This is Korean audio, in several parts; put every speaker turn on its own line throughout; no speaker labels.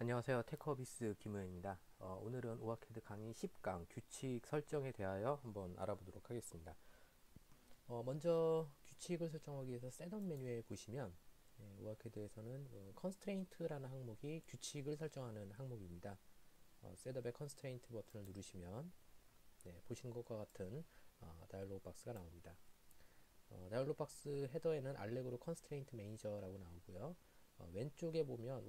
안녕하세요. 테크어비스 김우현입니다. 오늘은 오아캐드 강의 10강 규칙 설정에 대하여 한번 알아보도록 하겠습니다. 먼저 규칙을 설정하기 위해서 셋업 메뉴에 보시면 오아캐드에서는 constraint라는 항목이 규칙을 설정하는 항목입니다. 셋업의 constraint 버튼을 누르시면 보시는 것과 같은 다이얼로그 박스가 나옵니다. 다이얼로그 박스 헤더에는 알렉으로 constraint manager라고 나오고요. 왼쪽에 보면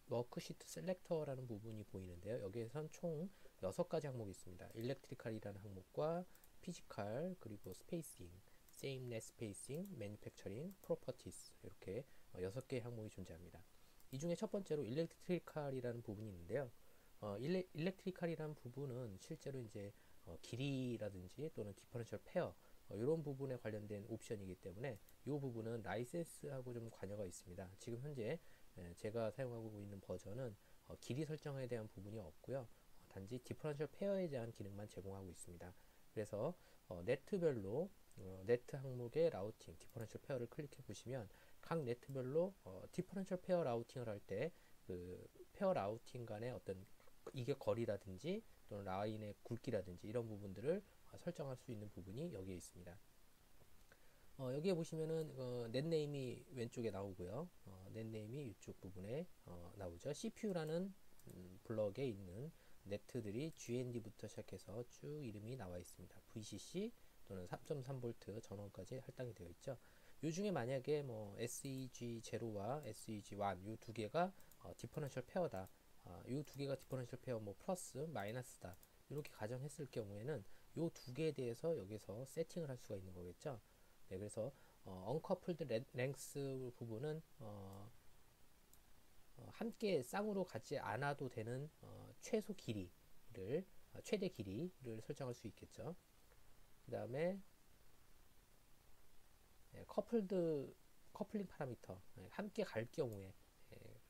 워크시트 셀렉터라는 부분이 보이는데요. 여기에선 총 6가지 항목이 있습니다. 일렉트리컬이라는 항목과 피지컬, 그리고 스페이싱, sameness spacing, manufacturing, properties 이렇게 6개의 항목이 존재합니다. 이 중에 첫 번째로 일렉트리컬이라는 부분이 있는데요. 일렉트리컬이라는 부분은 실제로 이제 길이라든지 또는 디퍼런셜 페어 이런 부분에 관련된 옵션이기 때문에 이 부분은 라이센스하고 좀 관여가 있습니다. 지금 현재 제가 사용하고 있는 버전은 길이 설정에 대한 부분이 없고요. 단지 디퍼런셜 페어에 대한 기능만 제공하고 있습니다. 그래서 네트별로 네트 항목의 라우팅, 디퍼런셜 페어를 클릭해 보시면 각 네트별로 디퍼런셜 페어 라우팅을 할 때 그 페어 라우팅 간의 어떤 이게 거리라든지 또는 라인의 굵기라든지 이런 부분들을 설정할 수 있는 부분이 여기에 있습니다. 여기에 보시면은 넷네임이 왼쪽에 나오고요. 넷네임이 이쪽 부분에 나오죠. CPU라는 블럭에 있는 네트들이 GND부터 시작해서 쭉 이름이 나와 있습니다. VCC 또는 3.3V 전원까지 할당이 되어 있죠. 이 중에 만약에 뭐 SEG0와 SEG1 이 두 개가 디퍼런셜 페어다. 이 두 개가 디퍼런셜 페어 뭐 플러스 마이너스다. 이렇게 가정했을 경우에는 이 두 개에 대해서 여기서 세팅을 할 수가 있는 거겠죠. 네, 그래서 언커플드 랭스 부분은 함께 쌍으로 가지 않아도 되는 최소 길이를 최대 길이를 설정할 수 있겠죠. 그 다음에 커플링 파라미터 함께 갈 경우에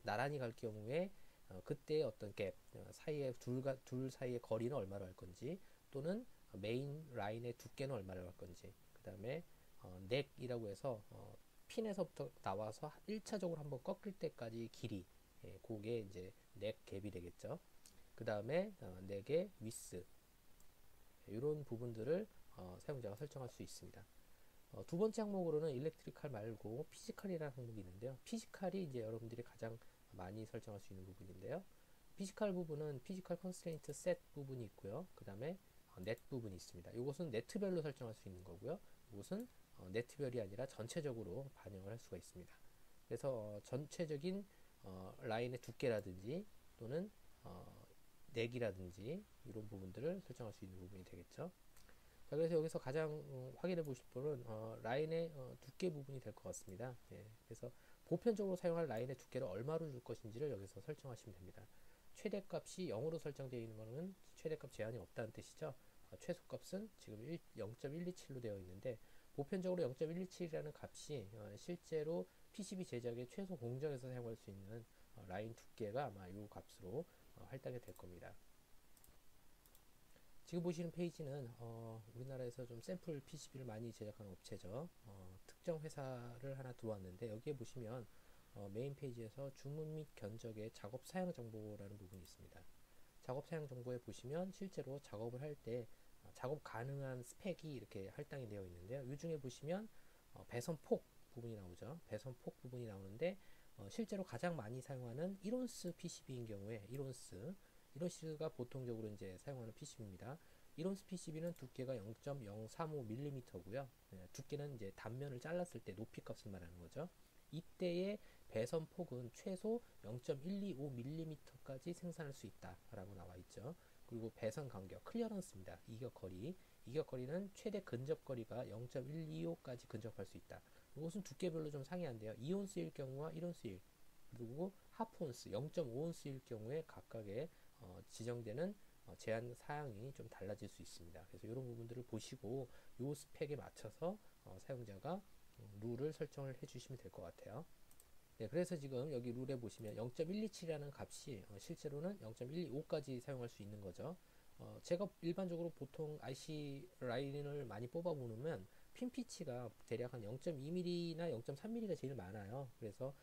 나란히 갈 경우에 그때 어떤 갭 사이에 둘 사이의 거리는 얼마로 할 건지 또는 메인 라인의 두께는 얼마로 할 건지 그 다음에 넥이라고 해서 핀에서부터 나와서 1차적으로 한번 꺾일 때까지 길이 그게 이제 넥 갭이 되겠죠. 그 다음에 넥의 위스 이런 부분들을 사용자가 설정할 수 있습니다. 두 번째 항목으로는 일렉트리컬 말고 피지컬이라는 항목이 있는데요. 피지컬이 이제 여러분들이 가장 많이 설정할 수 있는 부분인데요. 피지컬 부분은 피지컬 컨스트레인트 셋 부분이 있고요. 그 다음에 넷 부분이 있습니다. 이것은 네트별로 설정할 수 있는 거고요. 이것은 네트별이 아니라 전체적으로 반영을 할 수가 있습니다. 그래서 전체적인 라인의 두께라든지 또는 넥이라든지 이런 부분들을 설정할 수 있는 부분이 되겠죠. 자, 그래서 여기서 가장 확인해 보실 분은 라인의 두께 부분이 될 것 같습니다. 예, 그래서 보편적으로 사용할 라인의 두께를 얼마로 줄 것인지를 여기서 설정하시면 됩니다. 최대값이 0으로 설정되어 있는 것은 최대값 제한이 없다는 뜻이죠. 최소값은 지금 0.127로 되어 있는데 보편적으로 0.127이라는 값이 실제로 PCB 제작의 최소 공정에서 사용할 수 있는 라인 두께가 아마 이 값으로 할당이 될 겁니다. 지금 보시는 페이지는 우리나라에서 좀 샘플 PCB를 많이 제작하는 업체죠. 특정 회사를 하나 들어왔는데 여기에 보시면 메인 페이지에서 주문 및 견적의 작업 사양 정보라는 부분이 있습니다. 작업 사양 정보에 보시면 실제로 작업을 할 때 작업 가능한 스펙이 이렇게 할당이 되어 있는데요. 이 중에 보시면 배선폭 부분이 나오죠. 배선폭 부분이 나오는데 실제로 가장 많이 사용하는 1온스 PCB인 경우에 1온스가 보통적으로 이제 사용하는 PCB입니다. 1온스 PCB는 두께가 0.035mm고요. 두께는 이제 단면을 잘랐을 때 높이 값을 말하는 거죠. 이때의 배선 폭은 최소 0.125mm까지 생산할 수 있다라고 나와 있죠. 그리고 배선 간격, 클리어런스입니다. 이격거리는 최대 근접거리가 0.125까지 근접할 수 있다. 이것은 두께별로 좀 상이한데요. 2온스일 경우와 1온스일 그리고 하프온스 0.5온스일 경우에 각각의 지정되는 제한 사항이 좀 달라질 수 있습니다. 그래서 이런 부분들을 보시고 이 스펙에 맞춰서 사용자가 룰을 설정을 해주시면 될 것 같아요. 네, 그래서 지금 여기 룰에 보시면 0.127이라는 값이 실제로는 0.125까지 사용할 수 있는 거죠. 제가 일반적으로 보통 IC 라인을 많이 뽑아 보면 핀 피치가 대략 한 0.2mm나 0.3mm가 제일 많아요. 그래서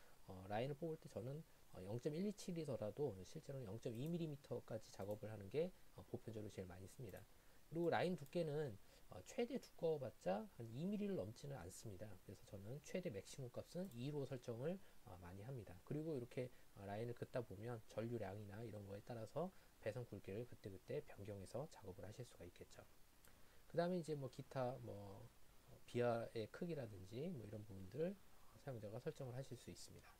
라인을 뽑을 때 저는 0.127이더라도 실제로는 0.2mm까지 작업을 하는 게 보편적으로 제일 많이 씁니다. 그리고 라인 두께는 최대 두꺼워봤자 한 2mm를 넘지는 않습니다. 그래서 저는 최대 맥시멈 값은 2로 설정을 많이 합니다. 그리고 이렇게 라인을 긋다 보면 전류량이나 이런 거에 따라서 배선 굵기를 그때그때 변경해서 작업을 하실 수가 있겠죠. 그 다음에 이제 뭐 기타 뭐 비아의 크기라든지 뭐 이런 부분들을 사용자가 설정을 하실 수 있습니다.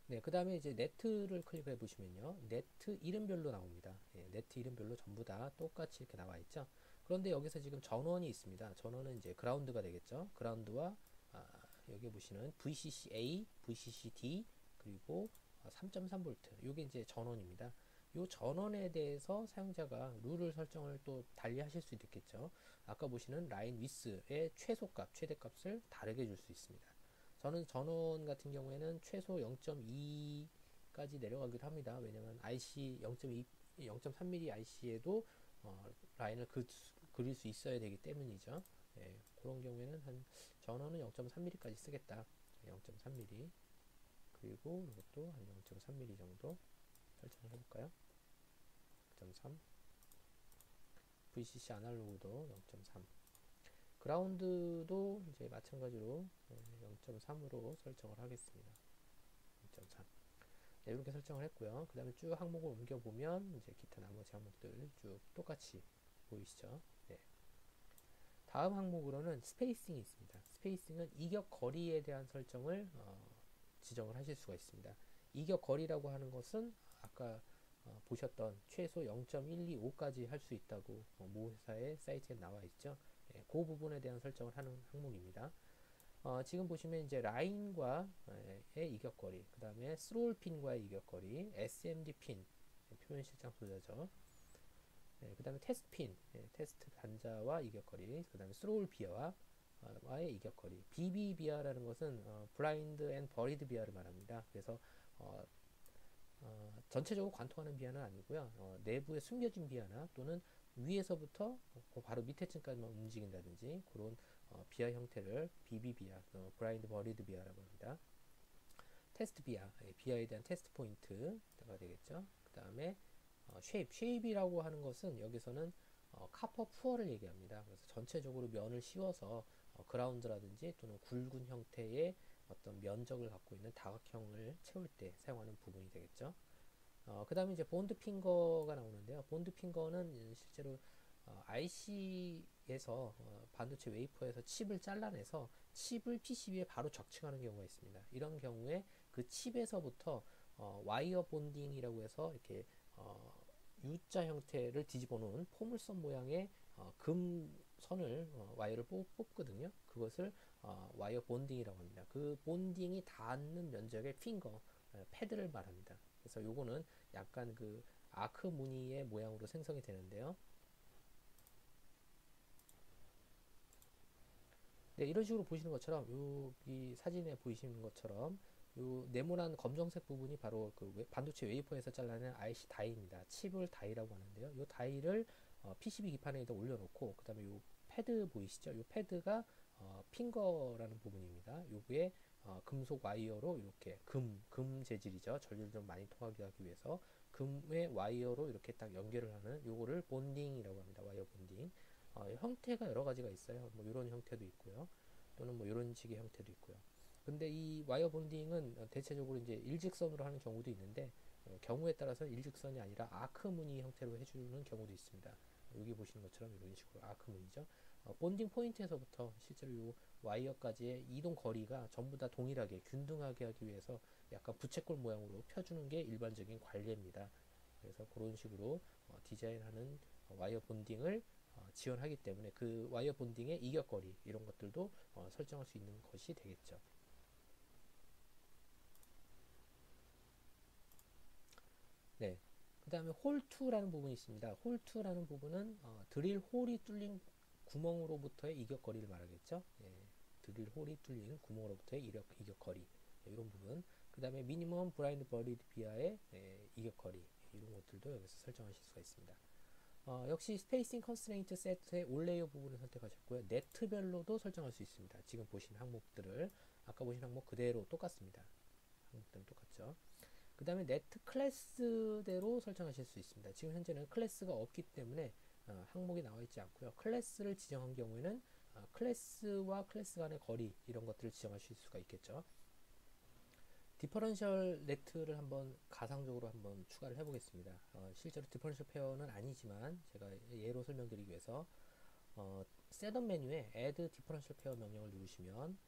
네, 그 다음에 이제 네트를 클릭해 보시면요. 네트 이름별로 나옵니다. 예, 네트 이름별로 전부 다 똑같이 이렇게 나와 있죠. 그런데 여기서 지금 전원이 있습니다. 전원은 이제 그라운드가 되겠죠. 그라운드와 여기 보시는 VCC-A, VCC-D 그리고 3.3V 이게 이제 전원입니다. 이 전원에 대해서 사용자가 룰을 설정을 또 달리 하실 수도 있겠죠. 아까 보시는 라인 위스의 최소값, 최대값을 다르게 줄 수 있습니다. 저는 전원 같은 경우에는 최소 0.2까지 내려가기도 합니다. 왜냐면 IC 0.2, 0.3mm IC에도 라인을 그릴 수 있어야 되기 때문이죠. 예, 그런 경우에는 한 전원은 0.3mm까지 쓰겠다. 0.3mm 그리고 이것도 한 0.3mm 정도 설정을 해볼까요? 0.3 VCC 아날로그도 0.3 그라운드도 이제 마찬가지로 0.3으로 설정을 하겠습니다. 0.3 네, 이렇게 설정을 했고요. 그 다음에 쭉 항목을 옮겨보면 이제 기타 나머지 항목들 쭉 똑같이 보이시죠? 네. 다음 항목으로는 스페이싱이 있습니다. 스페이싱은 이격 거리에 대한 설정을 지정을 하실 수가 있습니다. 이격 거리라고 하는 것은 아까 보셨던 최소 0.125까지 할 수 있다고 모 회사의 사이트에 나와 있죠. 예, 그 부분에 대한 설정을 하는 항목입니다. 지금 보시면 이제 라인과의 이격거리, 그 다음에 스롤 핀과의 이격거리, SMD 핀, 표면 실장 소자죠. 그 다음에 테스트 핀, 테스트 단자와 이격거리, 그 다음에 스롤 비어와 와의 이격거리. BB 비아라는 것은 블라인드 앤 버리드 비아를 말합니다. 그래서 전체적으로 관통하는 비아는 아니고요. 내부에 숨겨진 비아나 또는 위에서부터 바로 밑에 층까지만 움직인다든지 그런 비아 형태를 BB 비아, 블라인드 버리드 비아라고 합니다. 테스트 비아, 비아에 대한 테스트 포인트가 되겠죠. 그 다음에 쉐입이라고 하는 것은 여기서는 카퍼 푸어를 얘기합니다. 그래서 전체적으로 면을 씌워서 그라운드라든지 또는 굵은 형태의 어떤 면적을 갖고 있는 다각형을 채울 때 사용하는 부분이 되겠죠. 그 다음에 이제 본드 핑거가 나오는데요. 본드 핑거는 실제로 IC에서 반도체 웨이퍼에서 칩을 잘라내서 칩을 PCB에 바로 적층하는 경우가 있습니다. 이런 경우에 그 칩에서부터 와이어 본딩이라고 해서 이렇게 U자 형태를 뒤집어 놓은 포물선 모양의 금선을 와이어를 뽑거든요. 그것을 와이어 본딩이라고 합니다. 그 본딩이 닿는 면적의 핑거, 패드를 말합니다. 그래서 요거는 약간 그 아크 무늬의 모양으로 생성이 되는데요. 네, 이런 식으로 보시는 것처럼 여기 사진에 보이시는 것처럼 요 네모난 검정색 부분이 바로 그 반도체 웨이퍼에서 잘라낸 IC 다이입니다. 칩을 다이라고 하는데요. 요 다이를 PCB 기판에다 올려놓고 그 다음에 요 패드 보이시죠? 요 패드가 핑거라는 부분입니다. 요게 금속 와이어로 이렇게 금 재질이죠. 전류를 좀 많이 통하게 하기 위해서 금의 와이어로 이렇게 딱 연결을 하는 요거를 본딩이라고 합니다. 와이어 본딩. 형태가 여러 가지가 있어요. 뭐 이런 형태도 있고요. 또는 뭐 이런 식의 형태도 있고요. 근데 이 와이어 본딩은 대체적으로 이제 일직선으로 하는 경우도 있는데 경우에 따라서 일직선이 아니라 아크 무늬 형태로 해주는 경우도 있습니다. 여기 보시는 것처럼 이런 식으로 아크 무늬죠. 본딩 포인트에서부터 실제로 이 와이어까지의 이동 거리가 전부 다 동일하게 균등하게 하기 위해서 약간 부채꼴 모양으로 펴주는 게 일반적인 관례입니다. 그래서 그런 식으로 디자인하는 와이어 본딩을 지원하기 때문에 그 와이어 본딩의 이격거리 이런 것들도 설정할 수 있는 것이 되겠죠. 네. 그 다음에 홀2라는 부분이 있습니다. 홀2라는 부분은 드릴 홀이 뚫린 구멍으로부터의 이격거리를 말하겠죠. 예, 드릴 홀이 뚫린 구멍으로부터의 이격거리 이런 부분. 그 다음에 미니멈 브라인드 버리드 비아의 이격거리 이런 것들도 여기서 설정하실 수가 있습니다. 역시 스페이싱 컨스트레인트 세트의 올레이어 부분을 선택하셨고요. 네트별로도 설정할 수 있습니다. 지금 보신 항목들을 아까 보신 항목 그대로 똑같습니다. 항목들은 똑같죠. 되겠죠. 그 다음에 네트 클래스대로 설정하실 수 있습니다. 지금 현재는 클래스가 없기 때문에 항목이 나와 있지 않고요. 클래스를 지정한 경우에는 클래스와 클래스 간의 거리 이런 것들을 지정하실 수가 있겠죠. 디퍼런셜 네트를 한번 가상적으로 한번 추가를 해보겠습니다. 실제로 디퍼런셜 페어는 아니지만 제가 예로 설명드리기 위해서 셋업 메뉴에 add differential pair 명령을 누르시면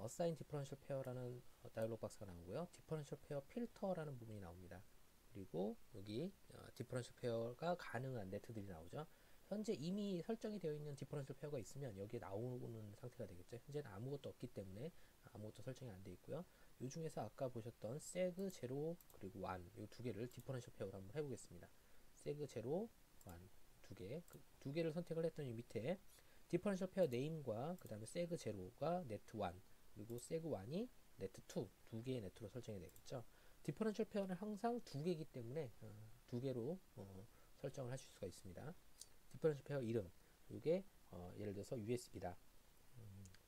assign differential pair라는 다이얼로그 박스가 나오고요. differential pair filter라는 부분이 나옵니다. 그리고 여기 differential pair가 가능한 네트들이 나오죠. 현재 이미 설정이 되어 있는 differential pair가 있으면 여기에 나오는 상태가 되겠죠. 현재는 아무것도 없기 때문에 아무것도 설정이 안 되어 있고요. 이 중에서 아까 보셨던 seg 0 그리고 1 이 두 개를 differential pair로 한번 해보겠습니다. seg 0, 1 두 개를 선택을 했더니 밑에 디퍼런셜 페어 네임과 그 다음에 세그 제로가 네트 1 그리고 세그 1이 네트 2 두 개의 네트로 설정이 되겠죠. 디퍼런셜 페어는 항상 두 개이기 때문에 두 개로 설정을 하실 수가 있습니다. 디퍼런셜 페어 이름 이게 예를 들어서 USB다.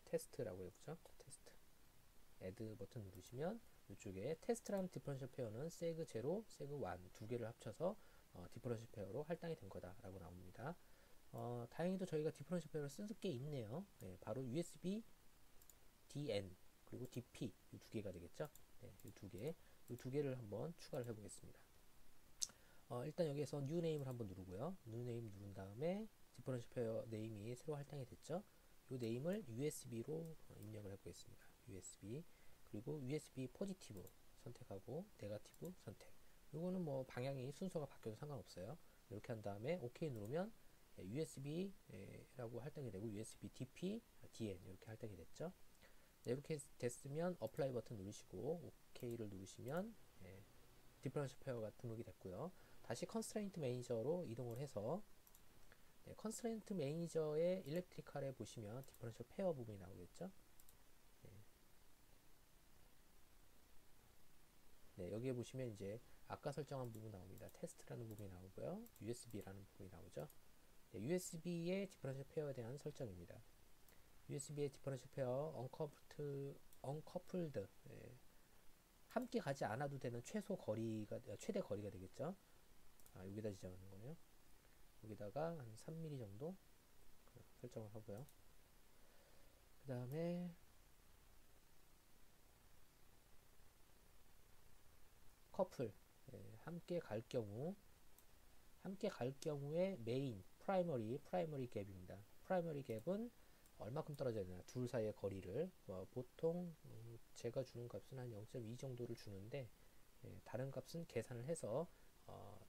테스트라고 해보죠. 테스트. add 버튼 누르시면 이쪽에 테스트라는 디퍼런셜 페어는 세그 제로, 세그 1 두 개를 합쳐서 디퍼런셜 페어로 할당이 된 거다라고 나옵니다. 다행히도 저희가 디퍼런셜 페어를 쓸 게 있네요. 네, 바로 USB DN 그리고 DP 이 두 개가 되겠죠. 네, 이 두 개를 한번 추가를 해보겠습니다. 일단 여기에서 New Name을 한번 누르고요. New Name 누른 다음에 디퍼런셜 페어 네임이 새로 할당이 됐죠. 이 네임을 USB로 입력을 해보겠습니다. USB 그리고 USB 포지티브 선택하고 네거티브 선택. 이거는 뭐 방향이 순서가 바뀌어도 상관없어요. 이렇게 한 다음에 OK 누르면 USB라고 할당이 되고 USB DP, DN 이렇게 할당이 됐죠. 네, 이렇게 됐으면 어플라이 버튼 누르시고 OK를 누르시면 디퍼런셜 페어가 등록이 됐고요. 다시 컨스트레인트 매니저로 이동을 해서 컨스트레인트 매니저의 일렉트리컬에 보시면 디퍼런셜 페어 부분이 나오겠죠. 네, 여기에 보시면 이제 아까 설정한 부분 나옵니다. 테스트라는 부분이 나오고요. USB라는 부분이 나오죠. 네, USB의 디퍼런셜 페어에 대한 설정입니다. USB의 디퍼런셜 페어 언커플드 함께 가지 않아도 되는 최대 거리가 되겠죠. 여기다 지정하는 거예요. 여기다가 한 3mm 정도 설정을 하고요. 그 다음에 커플 함께 갈 경우에 메인 프라이머리 갭입니다. 프라이머리 갭은 얼마큼 떨어져야 되나 둘 사이의 거리를 보통 제가 주는 값은 한 0.2 정도를 주는데 다른 값은 계산을 해서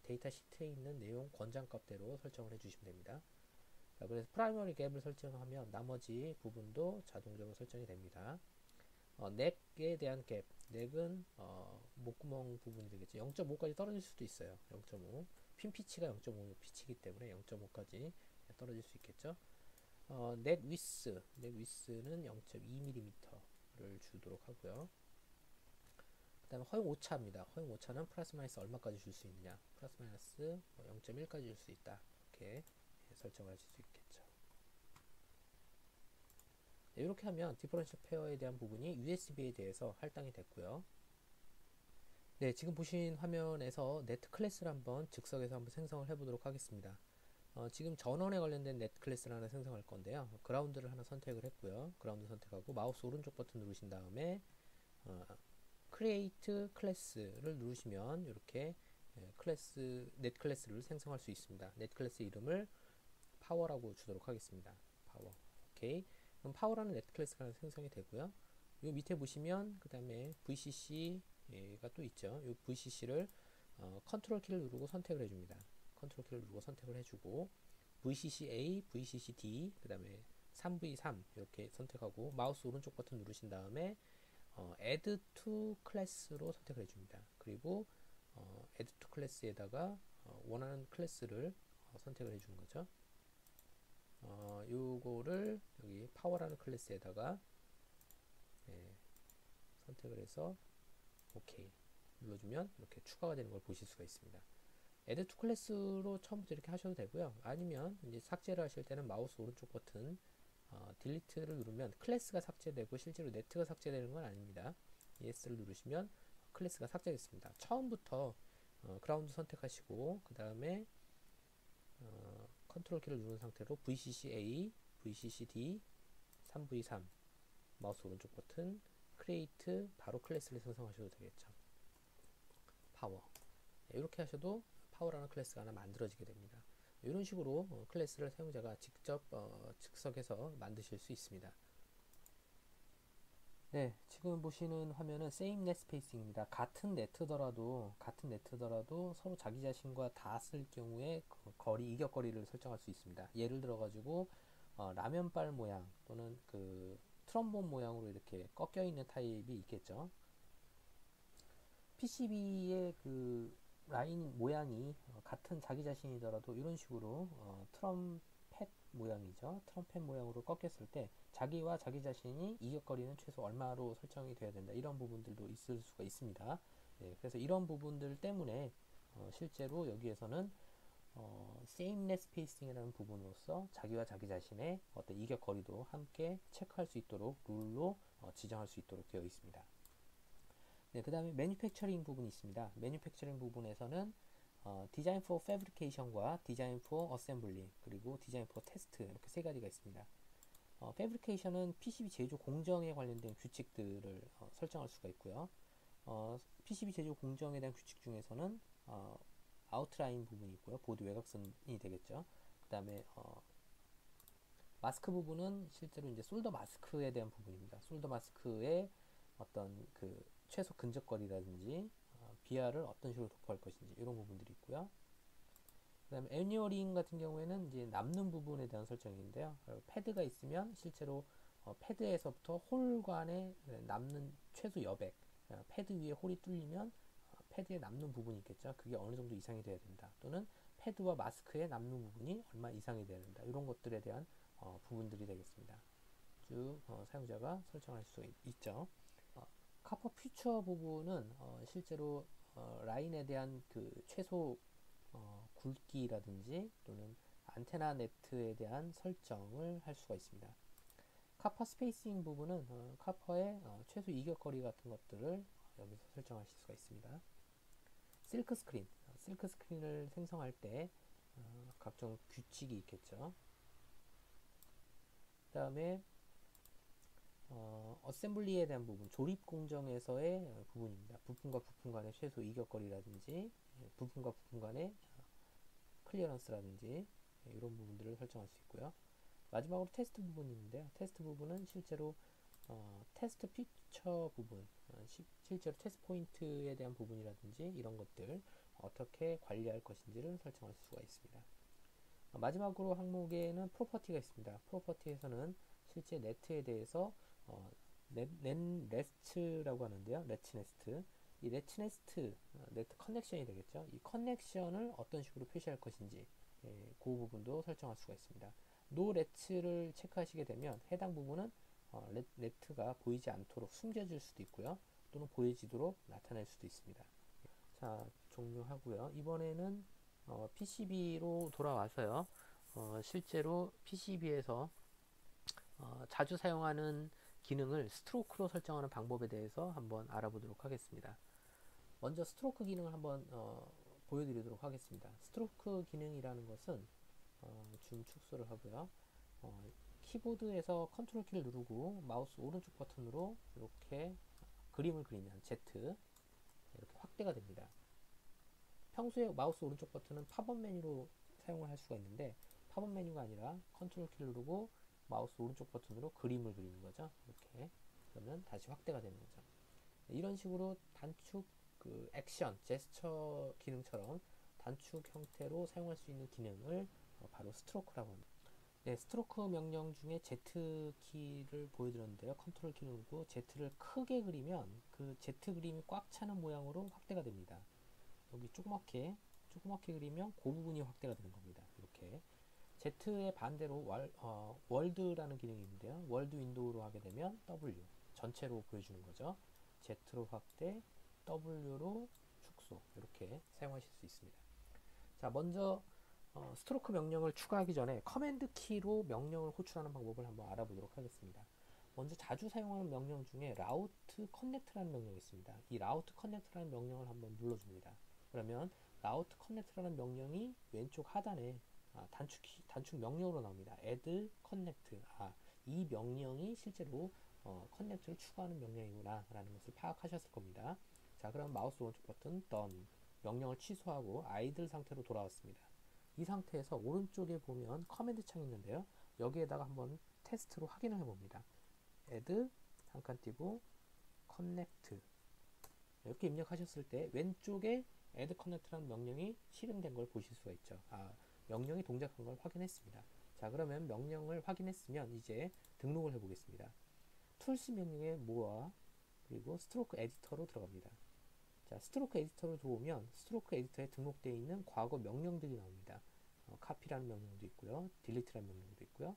데이터 시트에 있는 내용 권장값대로 설정을 해주시면 됩니다. 자, 그래서 프라이머리 갭을 설정하면 나머지 부분도 자동적으로 설정이 됩니다. 넥에 대한 갭, 넥은 목구멍 부분이 되겠죠. 0.5까지 떨어질 수도 있어요. 0.5 핀 피치가 0.5 피치이기 때문에 0.5까지 떨어질 수 있겠죠. 넥 위스는 0.2mm를 주도록 하고요. 그 다음에 허용 오차입니다. 허용 오차는 플러스 마이너스 얼마까지 줄 수 있느냐. 플러스 마이너스 0.1까지 줄 수 있다. 이렇게 설정하실 수 있겠죠. 네, 이렇게 하면 디퍼런셜 페어에 대한 부분이 USB에 대해서 할당이 됐고요. 네, 지금 보신 화면에서 네트 클래스를 한번 즉석에서 한번 생성을 해보도록 하겠습니다. 지금 전원에 관련된 네트 클래스를 하나 생성할 건데요. 그라운드를 하나 선택을 했고요. 그라운드 선택하고 마우스 오른쪽 버튼 누르신 다음에 Create 클래스를 누르시면 이렇게 네트 클래스를 생성할 수 있습니다. 네트 클래스 이름을 파워라고 주도록 하겠습니다. 파워. 오케이. 그럼 파워라는 네트 클래스가 생성이 되고요. 요 밑에 보시면 그 다음에 VCC가 또 있죠. 이 VCC를 컨트롤 키를 누르고 선택을 해줍니다. 컨트롤 키를 누르고 선택을 해주고 VCCA, VCCD, 그 다음에 3V3 이렇게 선택하고 마우스 오른쪽 버튼 누르신 다음에 Add to Class로 선택을 해줍니다. 그리고 Add to Class에다가 원하는 클래스를 선택을 해주는 거죠. 요거를 여기 파워라는 클래스에다가 선택을 해서 OK 눌러주면 이렇게 추가가 되는 걸 보실 수가 있습니다. Add to Class로 처음부터 이렇게 하셔도 되고요. 아니면 이제 삭제를 하실 때는 마우스 오른쪽 버튼 Delete를 누르면 클래스가 삭제되고 실제로 네트가 삭제되는 건 아닙니다. ES를 누르시면 클래스가 삭제됐습니다. 처음부터 그라운드 선택하시고 그 다음에 컨트롤 키를 누른 상태로 VCC-A, VCC-D, 3V3 마우스 오른쪽 버튼, 크리에이트 바로 클래스를 생성하셔도 되겠죠. 파워 이렇게 하셔도 파워라는 클래스가 하나 만들어지게 됩니다. 이런 식으로 클래스를 사용자가 직접 즉석에서 만드실 수 있습니다. 네, 지금 보시는 화면은 same net spacing입니다. 같은 네트더라도 서로 자기 자신과 다 쓸 경우에 그 거리, 이격거리를 설정할 수 있습니다. 예를 들어 가지고 라면발 모양 또는 그 트럼본 모양으로 이렇게 꺾여 있는 타입이 있겠죠. PCB의 그 라인 모양이 같은 자기 자신이더라도 이런 식으로 트럼펫 모양이죠. 트럼펫 모양으로 꺾였을 때 자기와 자기 자신이 이격거리는 최소 얼마로 설정이 되어야 된다. 이런 부분들도 있을 수가 있습니다. 네, 그래서 이런 부분들 때문에 실제로 여기에서는 same net spacing이라는 부분으로서 자기와 자기 자신의 어떤 이격거리도 함께 체크할 수 있도록 룰로 지정할 수 있도록 되어 있습니다. 네, 그 다음에 매뉴팩처링 부분이 있습니다. 매뉴팩처링 부분에서는 디자인 포 패브리케이션과 디자인 포 어셈블리 그리고 디자인 포 테스트 이렇게 세 가지가 있습니다. 패브리케이션은 PCB 제조 공정에 관련된 규칙들을 설정할 수가 있고요. PCB 제조 공정에 대한 규칙 중에서는 아웃라인 부분이 있고요. 보드 외곽선이 되겠죠. 그 다음에 마스크 부분은 실제로 이제 솔더 마스크에 대한 부분입니다. 솔더 마스크의 어떤 그 최소 근접거리라든지 비하를 어떤 식으로 도포할 것인지 이런 부분들이 있고요. 그 다음에 애니어링 같은 경우에는 이제 남는 부분에 대한 설정인데요. 패드가 있으면 실제로 패드에서부터 홀 간에 남는 최소 여백, 패드 위에 홀이 뚫리면 패드에 남는 부분이 있겠죠. 그게 어느 정도 이상이 돼야 된다. 또는 패드와 마스크에 남는 부분이 얼마 이상이 돼야 된다. 이런 것들에 대한 부분들이 되겠습니다. 쭉 사용자가 설정할 수 있죠. 카퍼 퓨처 부분은 실제로 라인에 대한 그 최소 굵기라든지 또는 안테나 네트에 대한 설정을 할 수가 있습니다. 카퍼 스페이싱 부분은 카퍼의 최소 이격거리 같은 것들을 여기서 설정하실 수가 있습니다. 실크 스크린을 생성할 때 각종 규칙이 있겠죠. 그 다음에 어셈블리에 대한 부분, 조립 공정에서의 부분입니다. 부품과 부품 간의 최소 이격거리라든지 부품과 부품 간의 클리어런스라든지 이런 부분들을 설정할 수 있고요. 마지막으로 테스트 부분이 있는데요. 테스트 부분은 실제로 테스트 피처 부분, 실제로 테스트 포인트에 대한 부분이라든지 이런 것들 어떻게 관리할 것인지를 설정할 수가 있습니다. 마지막으로 항목에는 프로퍼티가 있습니다. 프로퍼티에서는 실제 네트에 대해서 레스트라고 하는데요. 레츠네스트. 이 레츠네스트 네트 커넥션이 되겠죠. 이 커넥션을 어떤 식으로 표시할 것인지 그 부분도 설정할 수가 있습니다. 노 레츠를 체크하시게 되면 해당 부분은 네트가 보이지 않도록 숨겨질 수도 있고요. 또는 보여지도록 나타낼 수도 있습니다. 자, 종료하고요. 이번에는 PCB로 돌아와서요. 실제로 PCB에서 자주 사용하는 기능을 스트로크로 설정하는 방법에 대해서 한번 알아보도록 하겠습니다. 먼저 스트로크 기능을 한번 보여드리도록 하겠습니다. 스트로크 기능이라는 것은 줌 축소를 하고요. 키보드에서 컨트롤 키를 누르고 마우스 오른쪽 버튼으로 이렇게 그림을 그리면 Z 이렇게 확대가 됩니다. 평소에 마우스 오른쪽 버튼은 팝업 메뉴로 사용을 할 수가 있는데 팝업 메뉴가 아니라 컨트롤 키를 누르고 마우스 오른쪽 버튼으로 그림을 그리는 거죠. 이렇게 그러면 다시 확대가 되는 거죠. 이런 식으로 단축 그 액션, 제스처 기능처럼 단축 형태로 사용할 수 있는 기능을 바로 스트로크라고 합니다. 네, 스트로크 명령 중에 Z키를 보여드렸는데요. 컨트롤 키 누르고 Z를 크게 그리면 그 Z 그림이 꽉 차는 모양으로 확대가 됩니다. 여기 조그맣게 그리면 그 부분이 확대가 되는 겁니다. 이렇게 Z의 반대로 월드라는 기능이 있는데요. 월드 윈도우로 하게 되면 W 전체로 보여주는 거죠. Z로 확대, W로 축소 이렇게 사용하실 수 있습니다. 자, 먼저 스트로크 명령을 추가하기 전에 커맨드 키로 명령을 호출하는 방법을 한번 알아보도록 하겠습니다. 먼저 자주 사용하는 명령 중에 route connect라는 명령이 있습니다. 이 route connect라는 명령을 한번 눌러줍니다. 그러면 route connect라는 명령이 왼쪽 하단에 단축 명령으로 나옵니다. add connect. 이 명령이 실제로 connect를 추가하는 명령이구나 라는 것을 파악하셨을 겁니다. 자, 그럼 마우스 오른쪽 버튼 done. 명령을 취소하고 idle 상태로 돌아왔습니다. 이 상태에서 오른쪽에 보면 커맨드 창이 있는데요. 여기에다가 한번 테스트로 확인을 해봅니다. add 잠깐 띄고 connect 이렇게 입력하셨을 때 왼쪽에 add connect라는 명령이 실행된 걸 보실 수가 있죠. 명령이 동작한 걸 확인했습니다. 자, 그러면 명령을 확인했으면 이제 등록을 해보겠습니다. 툴스 명령에 모아 그리고 스트로크 에디터로 들어갑니다. 자, 스트로크 에디터로 들어오면 스트로크 에디터에 등록되어 있는 과거 명령들이 나옵니다. copy라는 명령도 있고요, delete라는 명령도 있고요,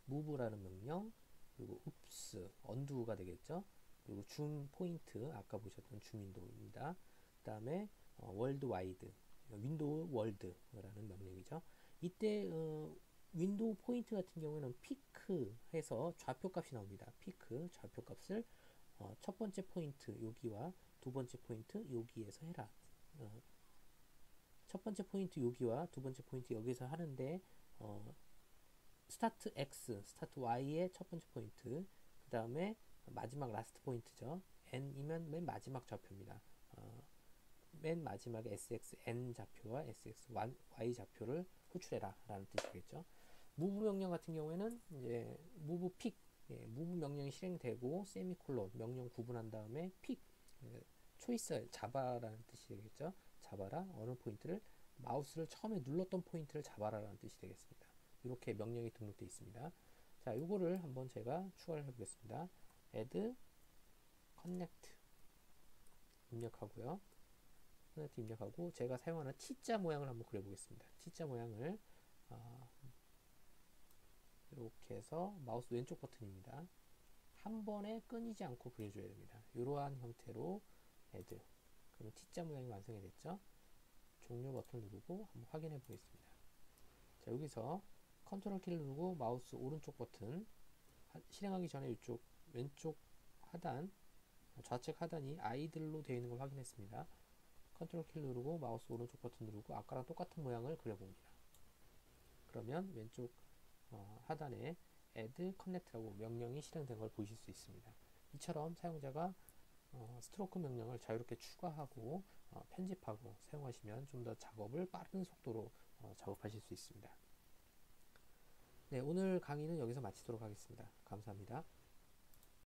move라는 명령, 그리고 oops, undo가 되겠죠. 그리고 줌 포인트, 아까 보셨던 줌 윈도우입니다. 그 다음에 월드와이드, 윈도우 월드라는 명령이죠. 이때 윈도우 포인트 같은 경우에는 피크 해서 좌표값이 나옵니다. 피크 좌표값을 첫 번째 포인트 여기와 두 번째 포인트 여기에서 해라. 첫 번째 포인트 여기와 두 번째 포인트 여기서 하는데 스타트 X, 스타트 Y의 첫 번째 포인트, 그 다음에 마지막 라스트 포인트죠. N이면 맨 마지막 좌표입니다. 맨 마지막에 SXN 좌표와 SXY 좌표를 호출해라 라는 뜻이겠죠. move 명령 같은 경우에는 이제 move pick, move 명령이 실행되고 세미콜론 명령 구분한 다음에 pick, 초이스 잡아라는 뜻이 되겠죠. 잡아라, 어느 포인트를 마우스를 처음에 눌렀던 포인트를 잡아라 라는 뜻이 되겠습니다. 이렇게 명령이 등록되어 있습니다. 자, 요거를 한번 제가 추가를 해보겠습니다. add connect 입력하고요. connect 입력하고 제가 사용하는 T자 모양을 한번 그려보겠습니다. T자 모양을 이렇게 해서 마우스 왼쪽 버튼입니다. 한 번에 끊이지 않고 그려줘야 됩니다. 이러한 형태로 add. 그러면 T자 모양이 완성이 됐죠. 종료 버튼을 누르고 한번 확인해 보겠습니다. 자, 여기서 컨트롤 키를 누르고 마우스 오른쪽 버튼 실행하기 전에 이쪽 왼쪽 하단 좌측 하단이 idle로 되어 있는 걸 확인했습니다. 컨트롤 키를 누르고 마우스 오른쪽 버튼 누르고 아까랑 똑같은 모양을 그려봅니다. 그러면 왼쪽 하단에 add connect라고 명령이 실행된 걸 보실 수 있습니다. 이처럼 사용자가 스트로크 명령을 자유롭게 추가하고 편집하고 사용하시면 좀 더 작업을 빠른 속도로 작업하실 수 있습니다. 네, 오늘 강의는 여기서 마치도록 하겠습니다. 감사합니다.